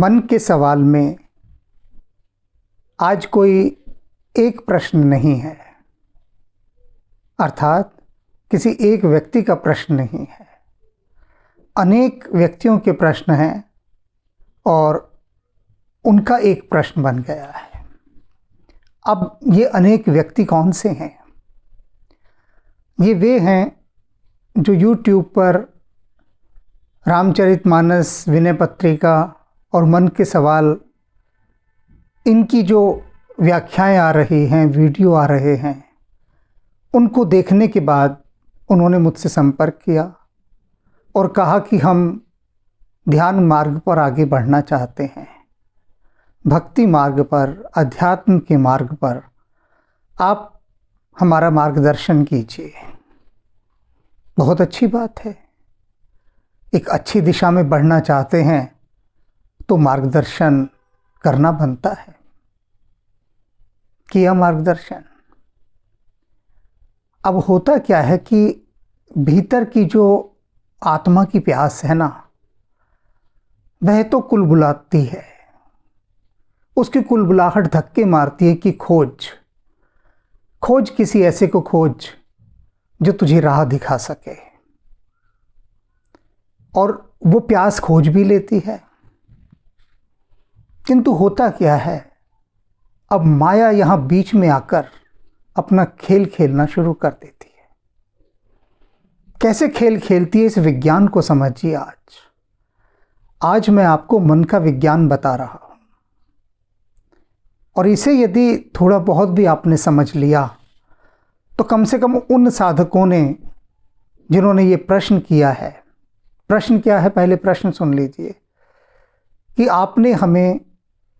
मन के सवाल में आज कोई एक प्रश्न नहीं है, अर्थात किसी एक व्यक्ति का प्रश्न नहीं है, अनेक व्यक्तियों के प्रश्न हैं और उनका एक प्रश्न बन गया है। अब ये अनेक व्यक्ति कौन से हैं? ये वे हैं जो YouTube पर रामचरितमानस, विनय पत्रिका और मन के सवाल, इनकी जो व्याख्याएं आ रही हैं, वीडियो आ रहे हैं, उनको देखने के बाद उन्होंने मुझसे संपर्क किया और कहा कि हम ध्यान मार्ग पर आगे बढ़ना चाहते हैं, भक्ति मार्ग पर, अध्यात्म के मार्ग पर आप हमारा मार्गदर्शन कीजिए। बहुत अच्छी बात है। एक अच्छी दिशा में बढ़ना चाहते हैं तो मार्गदर्शन करना बनता है। किया मार्गदर्शन। अब होता क्या है कि भीतर की जो आत्मा की प्यास है ना, वह तो कुलबुलाती है। उसकी कुलबुलाहट धक्के मारती है कि खोज किसी ऐसे को खोज जो तुझे राह दिखा सके। और वो प्यास खोज भी लेती है, किंतु होता क्या है, अब माया यहां बीच में आकर अपना खेल खेलना शुरू कर देती है। कैसे खेल खेलती है, इस विज्ञान को समझिए। आज मैं आपको मन का विज्ञान बता रहा हूं, और इसे यदि थोड़ा बहुत भी आपने समझ लिया तो कम से कम उन साधकों ने जिन्होंने ये प्रश्न किया है, प्रश्न क्या है, पहले प्रश्न सुन लीजिए कि आपने हमें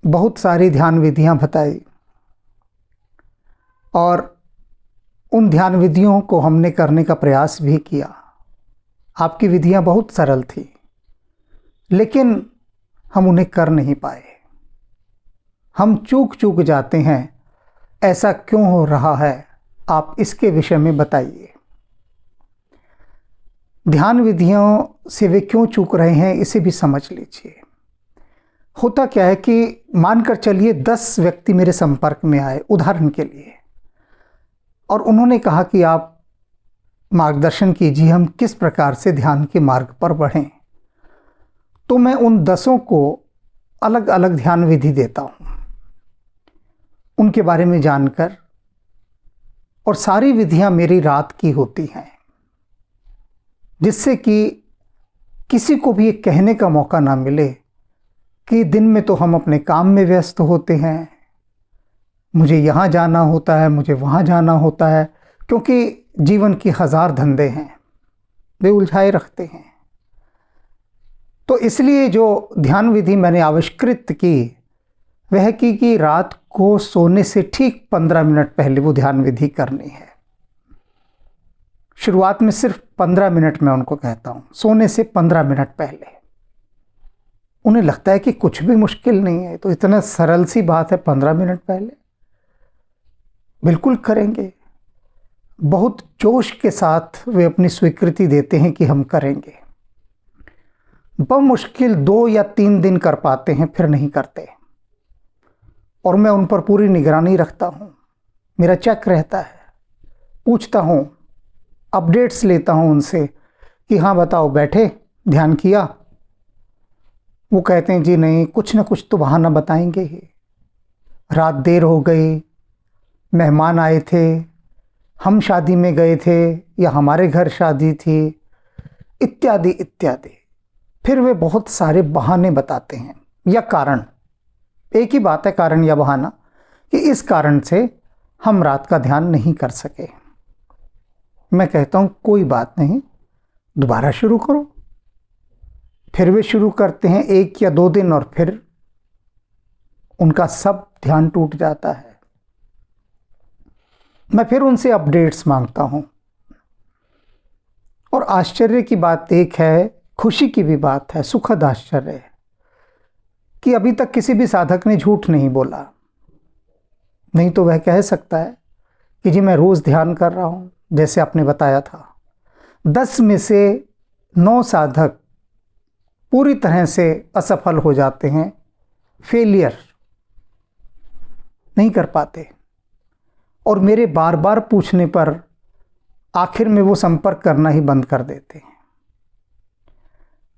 बहुत सारी ध्यान विधियां बताई और उन ध्यान विधियों को हमने करने का प्रयास भी किया। आपकी विधियां बहुत सरल थी, लेकिन हम उन्हें कर नहीं पाए। हम चूक जाते हैं। ऐसा क्यों हो रहा है, आप इसके विषय में बताइए। ध्यान विधियों से वे क्यों चूक रहे हैं, इसे भी समझ लीजिए। होता क्या है कि मानकर चलिए 10 व्यक्ति मेरे संपर्क में आए उदाहरण के लिए, और उन्होंने कहा कि आप मार्गदर्शन कीजिए, हम किस प्रकार से ध्यान के मार्ग पर बढ़ें। तो मैं उन 10 को अलग अलग ध्यान विधि देता हूं, उनके बारे में जानकर, और सारी विधियां मेरी रात की होती हैं, जिससे कि किसी को भी ये कहने का मौका ना मिले कि दिन में तो हम अपने काम में व्यस्त होते हैं, मुझे यहाँ जाना होता है, मुझे वहाँ जाना होता है, क्योंकि जीवन की 1000 धंधे हैं, वे उलझाए रखते हैं। तो इसलिए जो ध्यान विधि मैंने आविष्कृत की वह की कि रात को सोने से ठीक 15 मिनट पहले वो ध्यान विधि करनी है। शुरुआत में सिर्फ 15 मिनट मैं उनको कहता हूँ, सोने से 15 मिनट पहले। उन्हें लगता है कि कुछ भी मुश्किल नहीं है, तो इतना सरल सी बात है, 15 मिनट पहले बिल्कुल करेंगे। बहुत जोश के साथ वे अपनी स्वीकृति देते हैं कि हम करेंगे। बमुश्किल 2 या 3 दिन कर पाते हैं, फिर नहीं करते। और मैं उन पर पूरी निगरानी रखता हूँ, मेरा चेक रहता है, पूछता हूँ, अपडेट्स लेता हूँ उनसे कि हाँ बताओ, बैठे, ध्यान किया? वो कहते हैं जी नहीं, कुछ ना कुछ तो बहाना बताएंगे ही, रात देर हो गई, मेहमान आए थे, हम शादी में गए थे, या हमारे घर शादी थी, इत्यादि इत्यादि। फिर वे बहुत सारे बहाने बताते हैं या कारण। एक ही बात है, कारण या बहाना, कि इस कारण से हम रात का ध्यान नहीं कर सके। मैं कहता हूं कोई बात नहीं, दोबारा शुरू करो। फिर वे शुरू करते हैं 1 या 2 दिन, और फिर उनका सब ध्यान टूट जाता है। मैं फिर उनसे अपडेट्स मांगता हूं, और आश्चर्य की बात एक है, खुशी की भी बात है, सुखद आश्चर्य है कि अभी तक किसी भी साधक ने झूठ नहीं बोला। नहीं तो वह कह सकता है कि जी मैं रोज़ ध्यान कर रहा हूँ, जैसे आपने बताया था। 10 में से 9 साधक पूरी तरह से असफल हो जाते हैं फेलियर, नहीं कर पाते। और मेरे बार बार पूछने पर आखिर में वो संपर्क करना ही बंद कर देते हैं।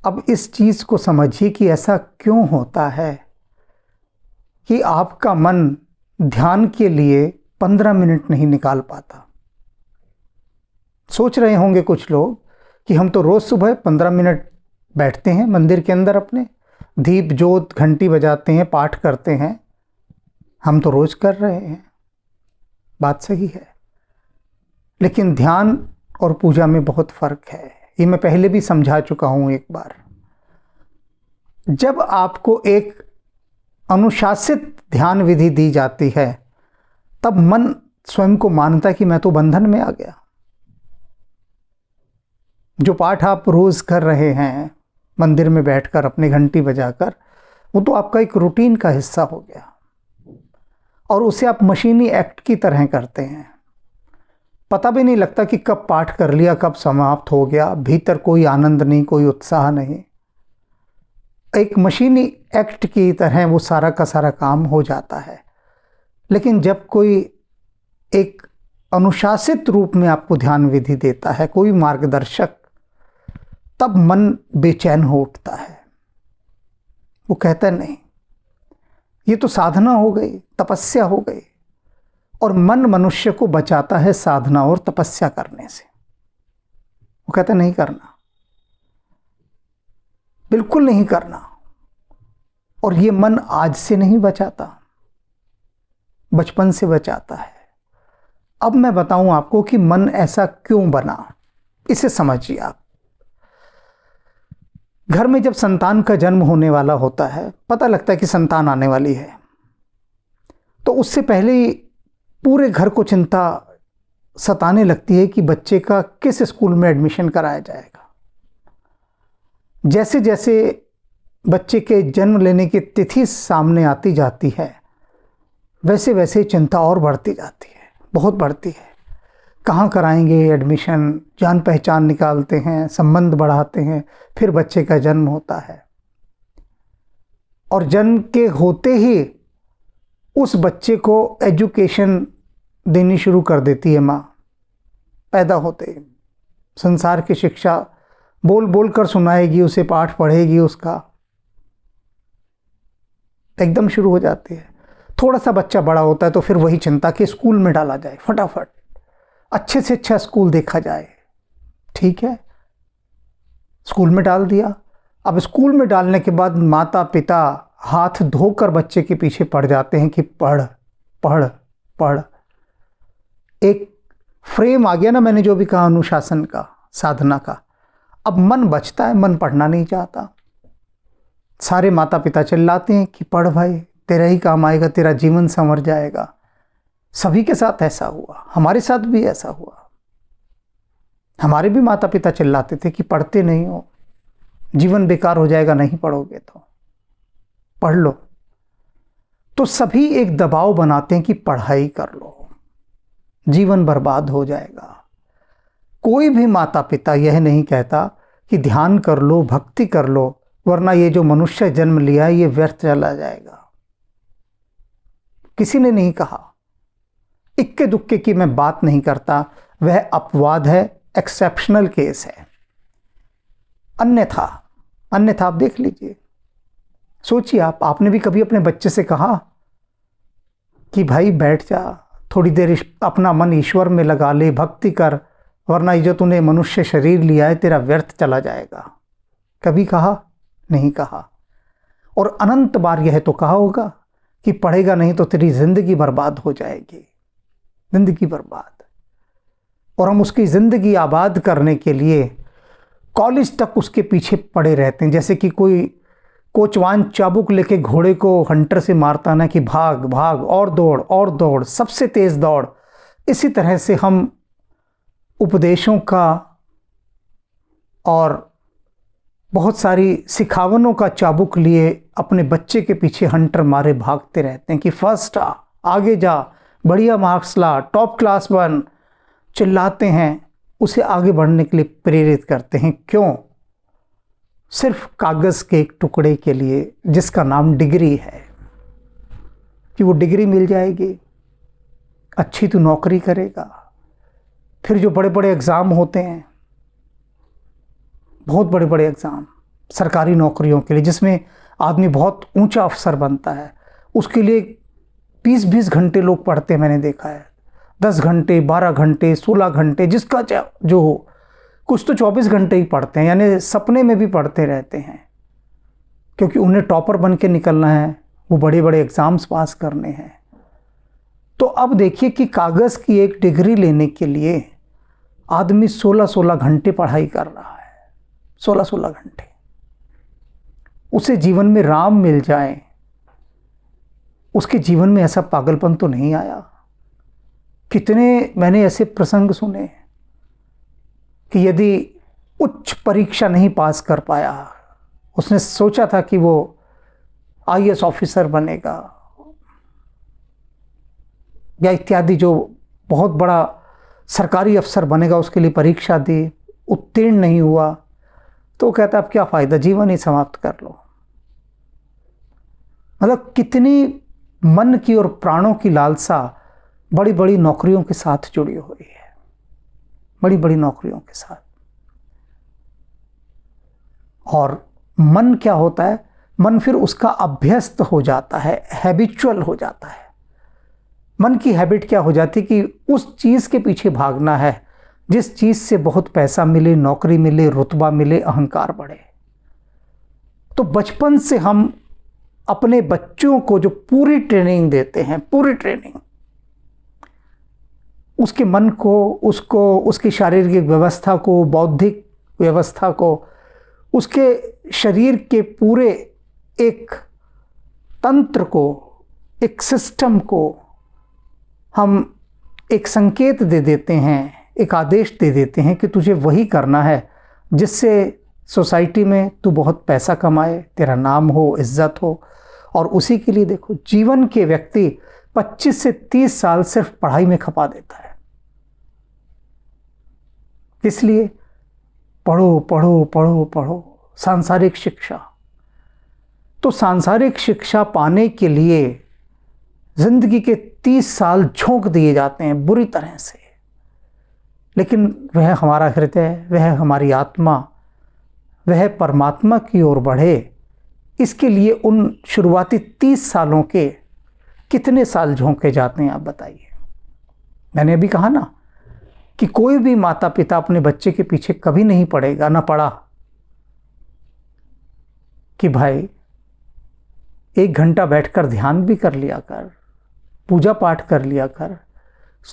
अब इस चीज़ को समझिए कि ऐसा क्यों होता है कि आपका मन ध्यान के लिए 15 मिनट नहीं निकाल पाता। सोच रहे होंगे कुछ लोग कि हम तो रोज़ सुबह 15 मिनट बैठते हैं मंदिर के अंदर, अपने दीप जोत घंटी बजाते हैं, पाठ करते हैं, हम तो रोज़ कर रहे हैं। बात सही है, लेकिन ध्यान और पूजा में बहुत फ़र्क है। ये मैं पहले भी समझा चुका हूँ एक बार। जब आपको एक अनुशासित ध्यान विधि दी जाती है, तब मन स्वयं को मानता है कि मैं तो बंधन में आ गया। जो पाठ आप रोज़ कर रहे हैं मंदिर में बैठकर अपनी घंटी बजाकर, वो तो आपका एक रूटीन का हिस्सा हो गया और उसे आप मशीनी एक्ट की तरह करते हैं। पता भी नहीं लगता कि कब पाठ कर लिया, कब समाप्त हो गया। भीतर कोई आनंद नहीं, कोई उत्साह नहीं। एक मशीनी एक्ट की तरह वो सारा का सारा काम हो जाता है। लेकिन जब कोई एक अनुशासित रूप में आपको ध्यान विधि देता है, कोई मार्गदर्शक, तब मन बेचैन हो उठता है। वो कहता है नहीं, ये तो साधना हो गई, तपस्या हो गई। और मन मनुष्य को बचाता है साधना और तपस्या करने से। वो कहता है नहीं करना, बिल्कुल नहीं करना। और ये मन आज से नहीं बचाता, बचपन से बचाता है। अब मैं बताऊं आपको कि मन ऐसा क्यों बना, इसे समझिए आप। घर में जब संतान का जन्म होने वाला होता है, पता लगता है कि संतान आने वाली है, तो उससे पहले ही पूरे घर को चिंता सताने लगती है कि बच्चे का किस स्कूल में एडमिशन कराया जाएगा। जैसे जैसे बच्चे के जन्म लेने की तिथि सामने आती जाती है, वैसे वैसे चिंता और बढ़ती जाती है, बहुत बढ़ती है। कहाँ कराएंगे एडमिशन, जान पहचान निकालते हैं, संबंध बढ़ाते हैं, फिर बच्चे का जन्म होता है। और जन्म के होते ही उस बच्चे को एजुकेशन देनी शुरू कर देती है माँ। पैदा होते ही संसार की शिक्षा बोल बोल कर सुनाएगी, उसे पाठ पढ़ेगी, उसका एकदम शुरू हो जाती है। थोड़ा सा बच्चा बड़ा होता है तो फिर वही चिंता कि स्कूल में डाला जाए, फटाफट अच्छे से अच्छा स्कूल देखा जाए। ठीक है, स्कूल में डाल दिया। अब स्कूल में डालने के बाद माता पिता हाथ धोकर बच्चे के पीछे पड़ जाते हैं कि पढ़ पढ़ पढ़। एक फ्रेम आ गया ना, मैंने जो भी कहा अनुशासन का, साधना का। अब मन बचता है, मन पढ़ना नहीं चाहता। सारे माता पिता चिल्लाते हैं कि पढ़ भाई, तेरा ही काम आएगा, तेरा जीवन संवर जाएगा। सभी के साथ ऐसा हुआ, हमारे साथ भी ऐसा हुआ। हमारे भी माता पिता चिल्लाते थे कि पढ़ते नहीं हो, जीवन बेकार हो जाएगा, नहीं पढ़ोगे तो पढ़ लो। तो सभी एक दबाव बनाते हैं कि पढ़ाई कर लो, जीवन बर्बाद हो जाएगा। कोई भी माता पिता यह नहीं कहता कि ध्यान कर लो, भक्ति कर लो, वरना ये जो मनुष्य जन्म लिया ये व्यर्थ चला जाएगा। किसी ने नहीं कहा। इक्के दुक्के की मैं बात नहीं करता, वह अपवाद है, एक्सेप्शनल केस है। अन्यथा आप देख लीजिए। सोचिए आपने भी कभी अपने बच्चे से कहा कि भाई बैठ जा, थोड़ी देर अपना मन ईश्वर में लगा ले, भक्ति कर, वरना ये जो तूने मनुष्य शरीर लिया है तेरा व्यर्थ चला जाएगा। कभी कहा? नहीं कहा। और अनंत बार यह तो कहा होगा कि पढ़ेगा नहीं तो तेरी जिंदगी बर्बाद हो जाएगी, जिंदगी बर्बाद। और हम उसकी ज़िंदगी आबाद करने के लिए कॉलेज तक उसके पीछे पड़े रहते हैं, जैसे कि कोई कोचवान चाबुक लेके घोड़े को हंटर से मारता ना कि भाग भाग और दौड़, सबसे तेज़ दौड़। इसी तरह से हम उपदेशों का और बहुत सारी सिखावनों का चाबुक लिए अपने बच्चे के पीछे हंटर मारे भागते रहते हैं कि फर्स्ट आ, आगे जा, बढ़िया मार्क्स ला, टॉप क्लास बन, चिल्लाते हैं, उसे आगे बढ़ने के लिए प्रेरित करते हैं। क्यों? सिर्फ कागज़ के एक टुकड़े के लिए जिसका नाम डिग्री है। कि वो डिग्री मिल जाएगी, अच्छी तो नौकरी करेगा। फिर जो बड़े बड़े एग्ज़ाम होते हैं, बहुत बड़े बड़े एग्ज़ाम सरकारी नौकरियों के लिए, जिसमें आदमी बहुत ऊंचा अफसर बनता है, उसके लिए 20-20 घंटे लोग पढ़ते हैं। मैंने देखा है 10 घंटे, 12 घंटे, 16 घंटे, जिसका जो हो। कुछ तो 24 घंटे ही पढ़ते हैं, यानी सपने में भी पढ़ते रहते हैं, क्योंकि उन्हें टॉपर बन के निकलना है, वो बड़े बड़े एग्ज़ाम्स पास करने हैं। तो अब देखिए कि कागज़ की एक डिग्री लेने के लिए आदमी 16-16 घंटे पढ़ाई कर रहा है, 16-16 घंटे। उसे जीवन में राम मिल जाए, उसके जीवन में ऐसा पागलपन तो नहीं आया। कितने मैंने ऐसे प्रसंग सुने कि यदि उच्च परीक्षा नहीं पास कर पाया, उसने सोचा था कि वो आईएएस ऑफिसर बनेगा या इत्यादि, जो बहुत बड़ा सरकारी अफसर बनेगा, उसके लिए परीक्षा दी, उत्तीर्ण नहीं हुआ, तो कहता अब क्या फ़ायदा, जीवन ही समाप्त कर लो। मतलब कितनी मन की और प्राणों की लालसा बड़ी बड़ी नौकरियों के साथ जुड़ी हुई है, बड़ी बड़ी नौकरियों के साथ। और मन क्या होता है, मन फिर उसका अभ्यस्त हो जाता है, हैबिचुअल हो जाता है। मन की हैबिट क्या हो जाती है कि उस चीज़ के पीछे भागना है जिस चीज़ से बहुत पैसा मिले, नौकरी मिले, रुतबा मिले, अहंकार बढ़े। तो बचपन से हम अपने बच्चों को जो पूरी ट्रेनिंग देते हैं, पूरी ट्रेनिंग, उसके मन को, उसको, उसकी शारीरिक व्यवस्था को, बौद्धिक व्यवस्था को, उसके शरीर के पूरे एक तंत्र को, एक सिस्टम को हम एक संकेत दे देते हैं, एक आदेश दे देते हैं कि तुझे वही करना है जिससे सोसाइटी में तू बहुत पैसा कमाए, तेरा नाम हो, इज्जत हो। और उसी के लिए देखो जीवन के व्यक्ति 25 से 30 साल सिर्फ पढ़ाई में खपा देता है। इसलिए पढ़ो पढ़ो पढ़ो पढ़ो, सांसारिक शिक्षा। तो सांसारिक शिक्षा पाने के लिए जिंदगी के 30 साल झोंक दिए जाते हैं बुरी तरह से, लेकिन वह हमारा हृदय, वह हमारी आत्मा, वह परमात्मा की ओर बढ़े, इसके लिए उन शुरुआती 30 सालों के कितने साल झोंके जाते हैं, आप बताइए। मैंने अभी कहा ना कि कोई भी माता पिता अपने बच्चे के पीछे कभी नहीं पड़ेगा, ना पड़ा कि भाई 1 घंटा बैठकर ध्यान भी कर लिया कर, पूजा पाठ कर लिया कर,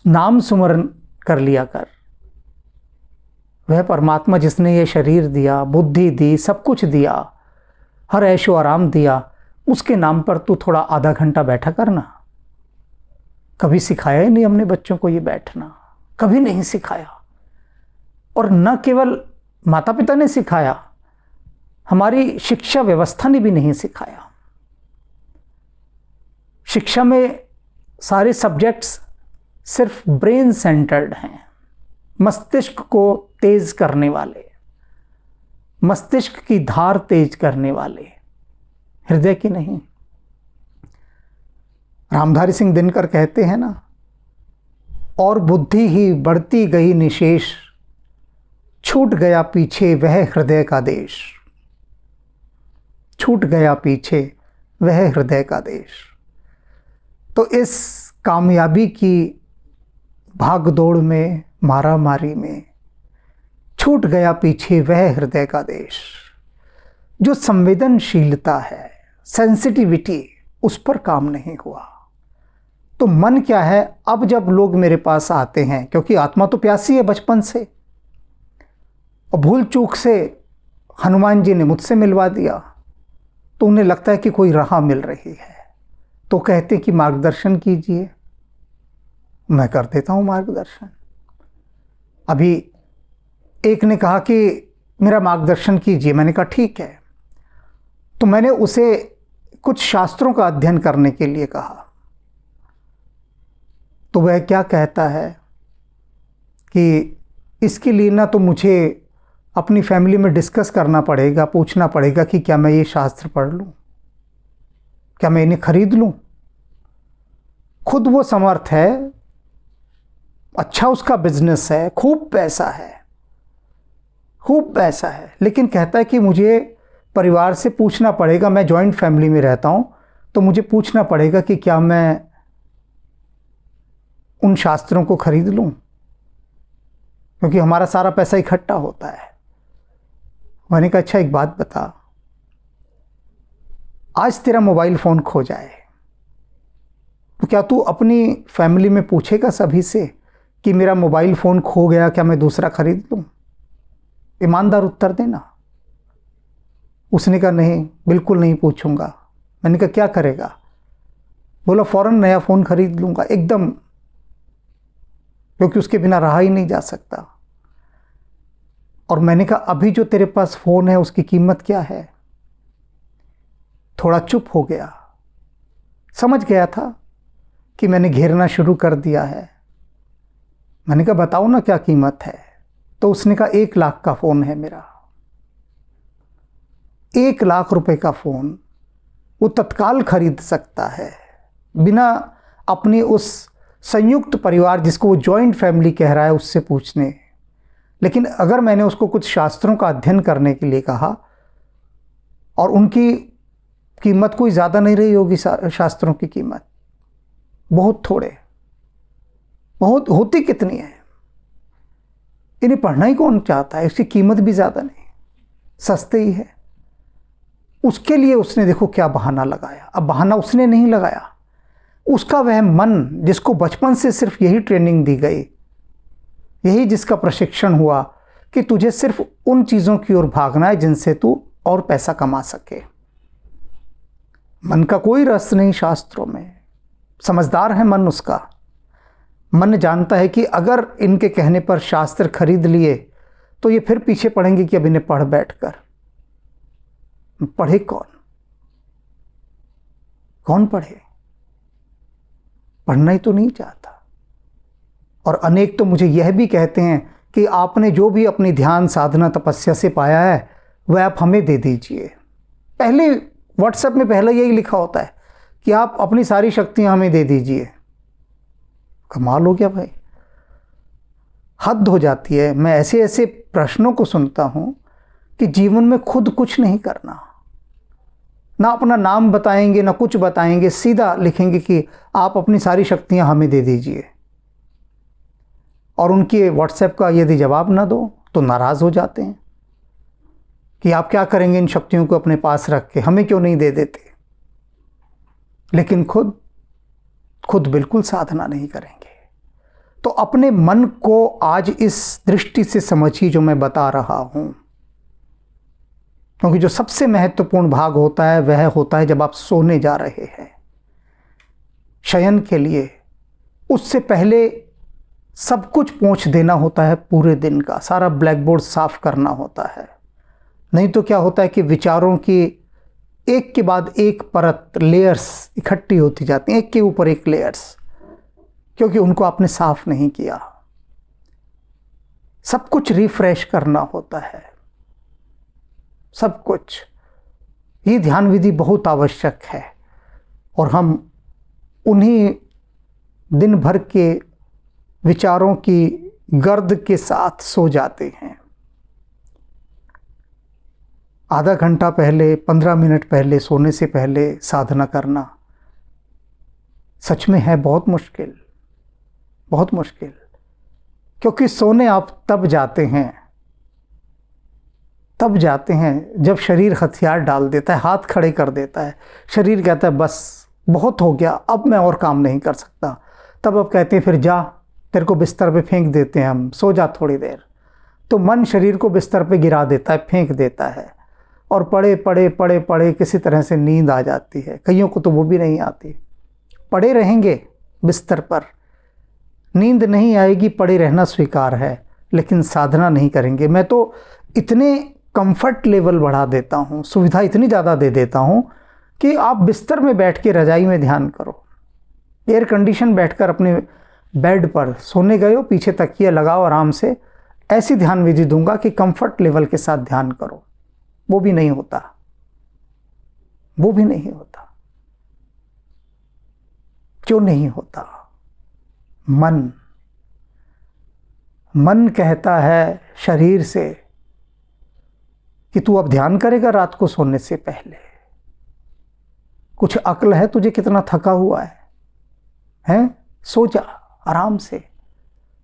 नाम सुमरन कर लिया कर। वह परमात्मा जिसने ये शरीर दिया, बुद्धि दी, सब कुछ दिया, हर ऐशो आराम दिया, उसके नाम पर तू थोड़ा आधा घंटा बैठा करना। कभी सिखाया ही नहीं हमने बच्चों को ये बैठना, कभी नहीं सिखाया। और न केवल माता पिता ने सिखाया, हमारी शिक्षा व्यवस्था ने भी नहीं सिखाया। शिक्षा में सारे सब्जेक्ट्स सिर्फ ब्रेन सेंटर्ड हैं, मस्तिष्क को तेज करने वाले, मस्तिष्क की धार तेज करने वाले, हृदय की नहीं। रामधारी सिंह दिनकर कहते हैं ना, और बुद्धि ही बढ़ती गई निशेष, छूट गया पीछे वह हृदय का देश, छूट गया पीछे वह हृदय का देश। तो इस कामयाबी की भागदौड़ में, मारामारी में छूट गया पीछे वह हृदय का देश। जो संवेदनशीलता है, सेंसिटिविटी, उस पर काम नहीं हुआ। तो मन क्या है, अब जब लोग मेरे पास आते हैं, क्योंकि आत्मा तो प्यासी है बचपन से, और भूल चूक से हनुमान जी ने मुझसे मिलवा दिया, तो उन्हें लगता है कि कोई राह मिल रही है, तो कहते कि मार्गदर्शन कीजिए। मैं कर देता हूँ मार्गदर्शन। अभी एक ने कहा कि मेरा मार्गदर्शन कीजिए, मैंने कहा ठीक है। तो मैंने उसे कुछ शास्त्रों का अध्ययन करने के लिए कहा, तो वह क्या कहता है कि इसके लिए ना तो मुझे अपनी फैमिली में डिस्कस करना पड़ेगा, पूछना पड़ेगा कि क्या मैं ये शास्त्र पढ़ लूँ, क्या मैं इन्हें खरीद लूँ। खुद वो समर्थ है, अच्छा उसका बिजनेस है, खूब पैसा है, खूब पैसा है, लेकिन कहता है कि मुझे परिवार से पूछना पड़ेगा, मैं जॉइंट फैमिली में रहता हूं, तो मुझे पूछना पड़ेगा कि क्या मैं उन शास्त्रों को खरीद लूं, क्योंकि हमारा सारा पैसा इकट्ठा होता है। मैंने कहा अच्छा एक बात बता, आज तेरा मोबाइल फ़ोन खो जाए तो क्या तू अपनी फैमिली में पूछेगा सभी से कि मेरा मोबाइल फ़ोन खो गया, क्या मैं दूसरा खरीद लूं? ईमानदार उत्तर देना। उसने कहा नहीं, बिल्कुल नहीं पूछूंगा। मैंने कहा क्या करेगा? बोला फ़ौरन नया फ़ोन खरीद लूंगा एकदम, क्योंकि उसके बिना रहा ही नहीं जा सकता। और मैंने कहा अभी जो तेरे पास फ़ोन है उसकी कीमत क्या है? थोड़ा चुप हो गया, समझ गया था कि मैंने घेरना शुरू कर दिया है। मैंने कहा बताओ ना क्या कीमत है? तो उसने कहा 1 लाख का फ़ोन है मेरा। 1 लाख रुपए का फ़ोन वो तत्काल खरीद सकता है, बिना अपने उस संयुक्त परिवार जिसको वो जॉइंट फैमिली कह रहा है उससे पूछने। लेकिन अगर मैंने उसको कुछ शास्त्रों का अध्ययन करने के लिए कहा, और उनकी कीमत कोई ज़्यादा नहीं रही होगी, शास्त्रों की कीमत बहुत थोड़े, बहुत होती कितनी है, इन्हें पढ़ना ही कौन चाहता है, इसकी कीमत भी ज़्यादा नहीं, सस्ते ही है। उसके लिए उसने देखो क्या बहाना लगाया। अब बहाना उसने नहीं लगाया, उसका वह मन जिसको बचपन से सिर्फ यही ट्रेनिंग दी गई, यही जिसका प्रशिक्षण हुआ कि तुझे सिर्फ उन चीज़ों की ओर भागना है जिनसे तू और पैसा कमा सके। मन का कोई रस नहीं शास्त्रों में, समझदार है मन उसका। मन जानता है कि अगर इनके कहने पर शास्त्र खरीद लिए तो ये फिर पीछे पड़ेंगे कि अब इन्हें पढ़ बैठकर। पढ़े कौन? कौन पढ़े? पढ़ना ही तो नहीं चाहता। और अनेक तो मुझे यह भी कहते हैं कि आपने जो भी अपनी ध्यान साधना तपस्या से पाया है वह आप हमें दे दीजिए। पहले व्हाट्सएप में पहले यही लिखा होता है कि आप अपनी सारी शक्तियां हमें दे दीजिए। कमाल हो गया भाई, हद हो जाती है। मैं ऐसे ऐसे प्रश्नों को सुनता हूं कि जीवन में खुद कुछ नहीं करना, ना अपना नाम बताएंगे ना कुछ बताएंगे, सीधा लिखेंगे कि आप अपनी सारी शक्तियां हमें दे दीजिए। और उनके व्हाट्सएप का यदि जवाब ना दो तो नाराज़ हो जाते हैं कि आप क्या करेंगे इन शक्तियों को अपने पास रख के, हमें क्यों नहीं दे देते। लेकिन खुद बिल्कुल साधना नहीं करेंगे। तो अपने मन को आज इस दृष्टि से समझिए जो मैं बता रहा हूं, क्योंकि जो सबसे महत्वपूर्ण भाग होता है वह होता है जब आप सोने जा रहे हैं शयन के लिए। उससे पहले सब कुछ पोंछ देना होता है, पूरे दिन का सारा ब्लैक बोर्ड साफ करना होता है। नहीं तो क्या होता है कि विचारों की एक के बाद एक परत, लेयर्स इकट्ठी होती जाती हैं, एक के ऊपर एक लेयर्स, क्योंकि उनको आपने साफ नहीं किया। सब कुछ रिफ्रेश करना होता है, सब कुछ। ये ध्यान विधि बहुत आवश्यक है और हम उन्हीं दिन भर के विचारों की गर्द के साथ सो जाते हैं। आधा घंटा पहले, 15 मिनट पहले, सोने से पहले साधना करना सच में है बहुत मुश्किल, बहुत मुश्किल। क्योंकि सोने आप तब जाते हैं जब शरीर हथियार डाल देता है, हाथ खड़े कर देता है। शरीर कहता है बस बहुत हो गया, अब मैं और काम नहीं कर सकता। तब आप कहते हैं फिर जा, तेरे को बिस्तर पे फेंक देते हैं हम, सो जा थोड़ी देर। तो मन शरीर को बिस्तर पे गिरा देता है, फेंक देता है, और पड़े किसी तरह से नींद आ जाती है। कईयों को तो वो भी नहीं आती। पड़े रहेंगे बिस्तर पर, नींद नहीं आएगी, पड़े रहना स्वीकार है, लेकिन साधना नहीं करेंगे। मैं तो इतने कंफर्ट लेवल बढ़ा देता हूँ, सुविधा इतनी ज़्यादा दे देता हूँ कि आप बिस्तर में बैठ के रजाई में ध्यान करो, एयर कंडीशन बैठकर अपने बेड पर सोने गए हो, पीछे तकिया लगाओ आराम से। ऐसी ध्यान विधि दूंगा कि कंफर्ट लेवल के साथ ध्यान करो। वो भी नहीं होता, वो भी नहीं होता। क्यों नहीं होता? मन कहता है शरीर से कि तू अब ध्यान करेगा रात को सोने से पहले। कुछ अक्ल है तुझे कितना थका हुआ है? हैं? सो जा आराम से।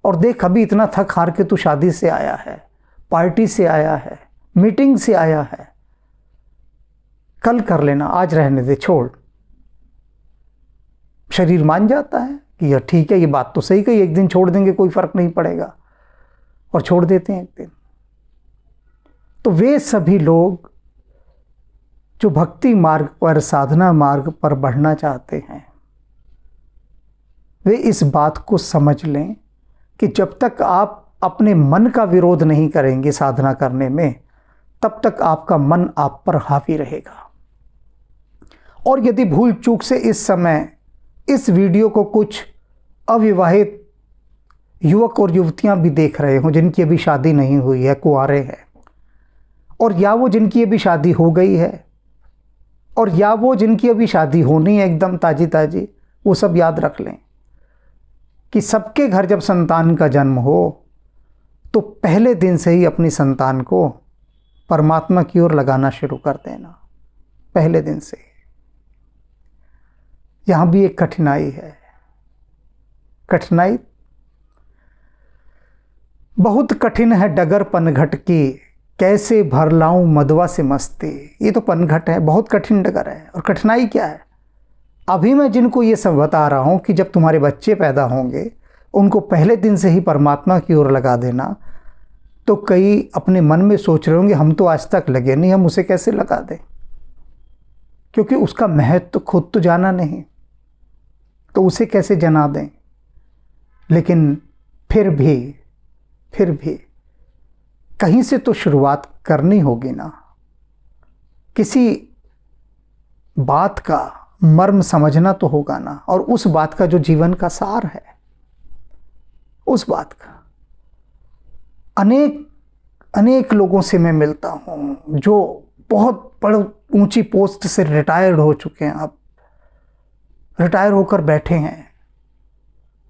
और देख अभी इतना थक हार के तू शादी से आया है, पार्टी से आया है, मीटिंग से आया है, कल कर लेना, आज रहने दे, छोड़। शरीर मान जाता है कि यार ठीक है, ये बात तो सही कही, एक दिन छोड़ देंगे कोई फर्क नहीं पड़ेगा, और छोड़ देते हैं एक दिन। तो वे सभी लोग जो भक्ति मार्ग पर, साधना मार्ग पर बढ़ना चाहते हैं, वे इस बात को समझ लें कि जब तक आप अपने मन का विरोध नहीं करेंगे साधना करने में, तब तक आपका मन आप पर हावी रहेगा। और यदि भूल चूक से इस समय इस वीडियो को कुछ अविवाहित युवक और युवतियां भी देख रहे हों जिनकी अभी शादी नहीं हुई है, कुंवारे हैं, और या वो जिनकी अभी शादी हो गई है, और या वो जिनकी अभी शादी होनी है एकदम ताजी ताजी, वो सब याद रख लें कि सबके घर जब संतान का जन्म हो तो पहले दिन से ही अपनी संतान को परमात्मा की ओर लगाना शुरू कर देना, पहले दिन से। यहाँ भी एक कठिनाई है। कठिनाई बहुत कठिन है डगर पनघट की, कैसे भर लाऊं मदवा से मस्ती। ये तो पनघट है, बहुत कठिन डगर है। और कठिनाई क्या है? अभी मैं जिनको ये सब बता रहा हूँ कि जब तुम्हारे बच्चे पैदा होंगे उनको पहले दिन से ही परमात्मा की ओर लगा देना, तो कई अपने मन में सोच रहे होंगे हम तो आज तक लगे नहीं, हम उसे कैसे लगा दें, क्योंकि उसका महत्व तो खुद तो जाना नहीं, तो उसे कैसे जना दें। लेकिन फिर भी कहीं से तो शुरुआत करनी होगी ना। किसी बात का मर्म समझना तो होगा ना, और उस बात का जो जीवन का सार है, उस बात का। अनेक लोगों से मैं मिलता हूँ जो बहुत बड़ी ऊंची पोस्ट से रिटायर्ड हो चुके हैं, अब रिटायर होकर बैठे हैं,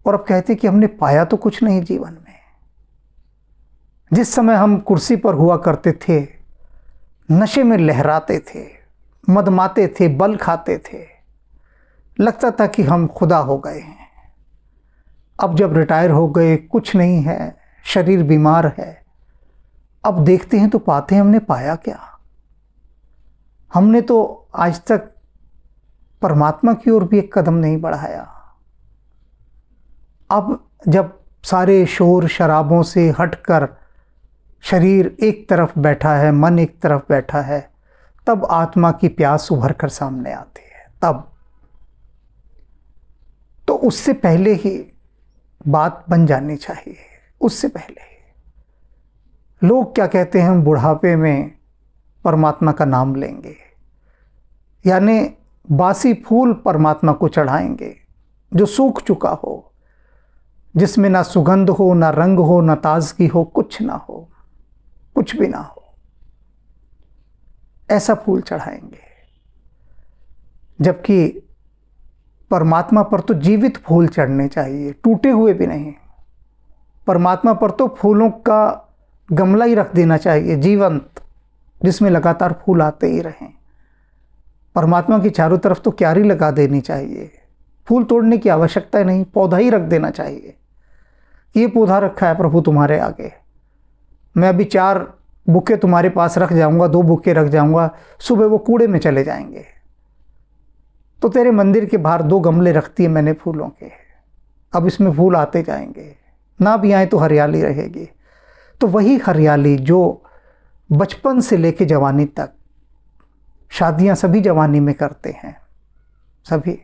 और अब कहते कि हमने पाया तो कुछ नहीं जीवन में। जिस समय हम कुर्सी पर हुआ करते थे, नशे में लहराते थे, मदमाते थे, बल खाते थे, लगता था कि हम खुदा हो गए हैं। अब जब रिटायर हो गए, कुछ नहीं है, शरीर बीमार है, अब देखते हैं तो पाते हैं हमने पाया क्या। हमने तो आज तक परमात्मा की ओर भी एक कदम नहीं बढ़ाया। अब जब सारे शोर शराबों से हटकर शरीर एक तरफ बैठा है, मन एक तरफ बैठा है, तब आत्मा की प्यास उभर कर सामने आती है। तब तो उससे पहले ही बात बन जानी चाहिए। उससे पहले ही लोग क्या कहते हैं, हम बुढ़ापे में परमात्मा का नाम लेंगे, यानी बासी फूल परमात्मा को चढ़ाएंगे जो सूख चुका हो, जिसमें ना सुगंध हो, ना रंग हो, ना ताजगी हो, कुछ ना हो, कुछ भी ना हो, ऐसा फूल चढ़ाएंगे। जबकि परमात्मा पर तो जीवित फूल चढ़ने चाहिए, टूटे हुए भी नहीं। परमात्मा पर तो फूलों का गमला ही रख देना चाहिए, जीवंत, जिसमें लगातार फूल आते ही रहें। परमात्मा की चारों तरफ तो क्यारी लगा देनी चाहिए, फूल तोड़ने की आवश्यकता नहीं, पौधा ही रख देना चाहिए। ये पौधा रखा है प्रभु तुम्हारे आगे, मैं अभी 4 बुके तुम्हारे पास रख जाऊंगा, 2 बुके रख जाऊंगा, सुबह वो कूड़े में चले जाएंगे। तो तेरे मंदिर के बाहर 2 गमले रखती है मैंने फूलों के, अब इसमें फूल आते जाएंगे, ना भी आए तो हरियाली रहेगी। तो वही हरियाली जो बचपन से लेके जवानी तक, शादियां सभी जवानी में करते हैं, सभी।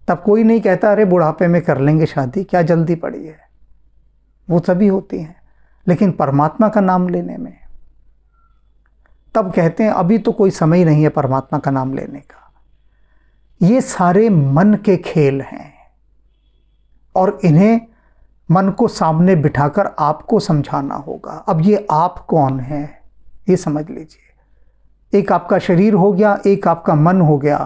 तब कोई नहीं कहता अरे बुढ़ापे में कर लेंगे शादी, क्या जल्दी पड़ी है, वो सभी होती हैं। लेकिन परमात्मा का नाम लेने में तब कहते हैं अभी तो कोई समय नहीं है परमात्मा का नाम लेने का। ये सारे मन के खेल हैं, और इन्हें मन को सामने बिठाकर आपको समझाना होगा। अब ये आप कौन है ये समझ लीजिए। एक आपका शरीर हो गया, एक आपका मन हो गया,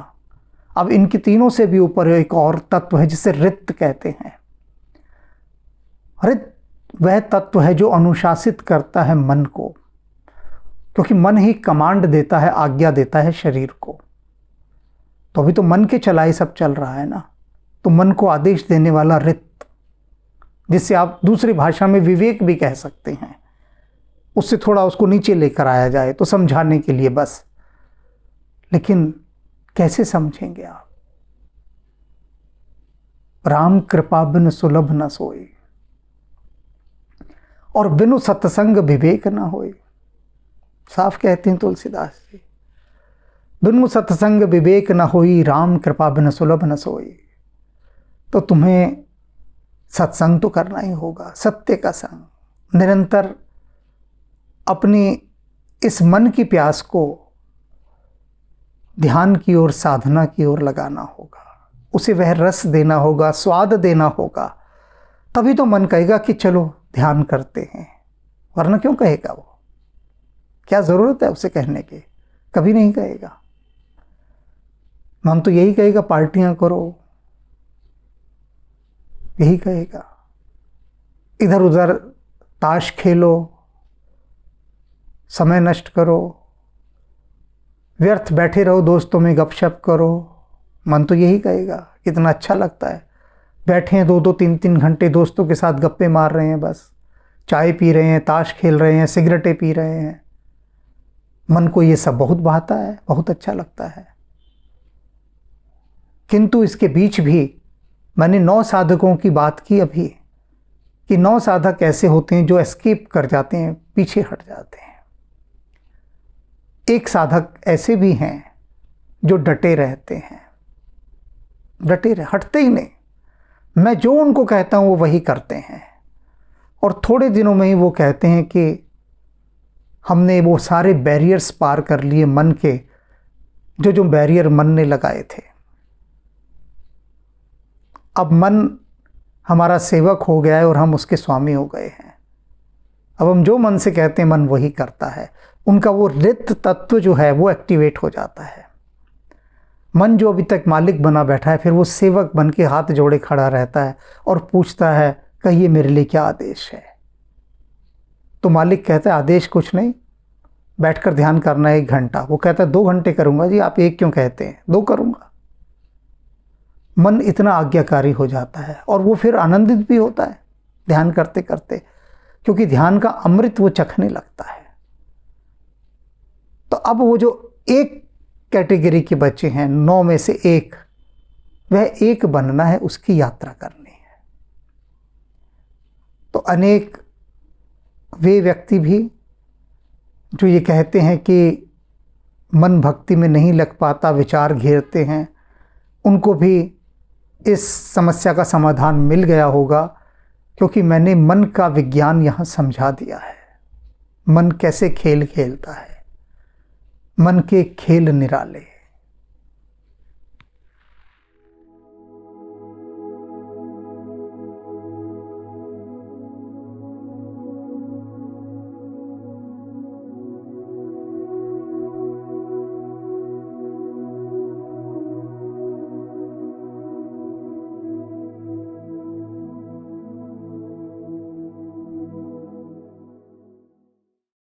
अब इनके तीनों से भी ऊपर एक और तत्व है जिसे रित कहते हैं। रित वह तत्व है जो अनुशासित करता है मन को, क्योंकि मन ही कमांड देता है, आज्ञा देता है शरीर को। तो अभी तो मन के चलाए सब चल रहा है ना, तो मन को आदेश देने वाला रित, जिससे आप दूसरी भाषा में विवेक भी कह सकते हैं, उससे थोड़ा उसको नीचे लेकर आया जाए तो समझाने के लिए बस। लेकिन कैसे समझेंगे आप? राम कृपा बिन सुलभ न सोई, और बिनु सत्संग विवेक न होई। साफ कहते हैं तुलसीदास जी, बिनु सत्संग विवेक न होई, राम कृपा बिन सुलभ न सोई। तो तुम्हें सत्संग तो करना ही होगा, सत्य का संग। निरंतर अपनी इस मन की प्यास को ध्यान की ओर, साधना की ओर लगाना होगा, उसे वह रस देना होगा, स्वाद देना होगा। तभी तो मन कहेगा कि चलो ध्यान करते हैं, वरना क्यों कहेगा वो? क्या ज़रूरत है उसे कहने की? कभी नहीं कहेगा। मन तो यही कहेगा पार्टियां करो, यही कहेगा, इधर उधर ताश खेलो, समय नष्ट करो, व्यर्थ बैठे रहो, दोस्तों में गपशप करो। मन तो यही कहेगा। कितना अच्छा लगता है, बैठे हैं 2-2, 3-3 घंटे दोस्तों के साथ गप्पे मार रहे हैं, बस चाय पी रहे हैं, ताश खेल रहे हैं, सिगरेटें पी रहे हैं। मन को ये सब बहुत भाता है, बहुत अच्छा लगता है। किंतु इसके बीच भी मैंने 9 साधकों की बात की अभी, कि 9 साधक ऐसे होते हैं जो एस्केप कर जाते हैं, पीछे हट जाते हैं। एक साधक ऐसे भी हैं जो डटे रहते हैं, हटते ही नहीं। मैं जो उनको कहता हूं वो वही करते हैं, और थोड़े दिनों में ही वो कहते हैं कि हमने वो सारे बैरियर्स पार कर लिए मन के, जो बैरियर मन ने लगाए थे। अब मन हमारा सेवक हो गया है और हम उसके स्वामी हो गए हैं। अब हम जो मन से कहते हैं मन वही करता है। उनका वो रित तत्व जो है वो एक्टिवेट हो जाता है। मन जो अभी तक मालिक बना बैठा है, फिर वो सेवक बन के हाथ जोड़े खड़ा रहता है और पूछता है, कहिए मेरे लिए क्या आदेश है? तो मालिक कहता है, आदेश कुछ नहीं, बैठकर ध्यान करना है 1 घंटा। वो कहता है 2 घंटे करूंगा जी। आप 1 क्यों कहते हैं? 2 करूंगा। मन इतना आज्ञाकारी हो जाता है और वो फिर आनंदित भी होता है ध्यान करते करते, क्योंकि ध्यान का अमृत वो चखने लगता है। तो अब वो जो एक कैटेगरी के बच्चे हैं, 9 में से 1, वह एक बनना है, उसकी यात्रा करनी है। तो अनेक वे व्यक्ति भी जो ये कहते हैं कि मन भक्ति में नहीं लग पाता, विचार घेरते हैं, उनको भी इस समस्या का समाधान मिल गया होगा, क्योंकि मैंने मन का विज्ञान यहाँ समझा दिया है। मन कैसे खेल खेलता है, मन के खेल निराले।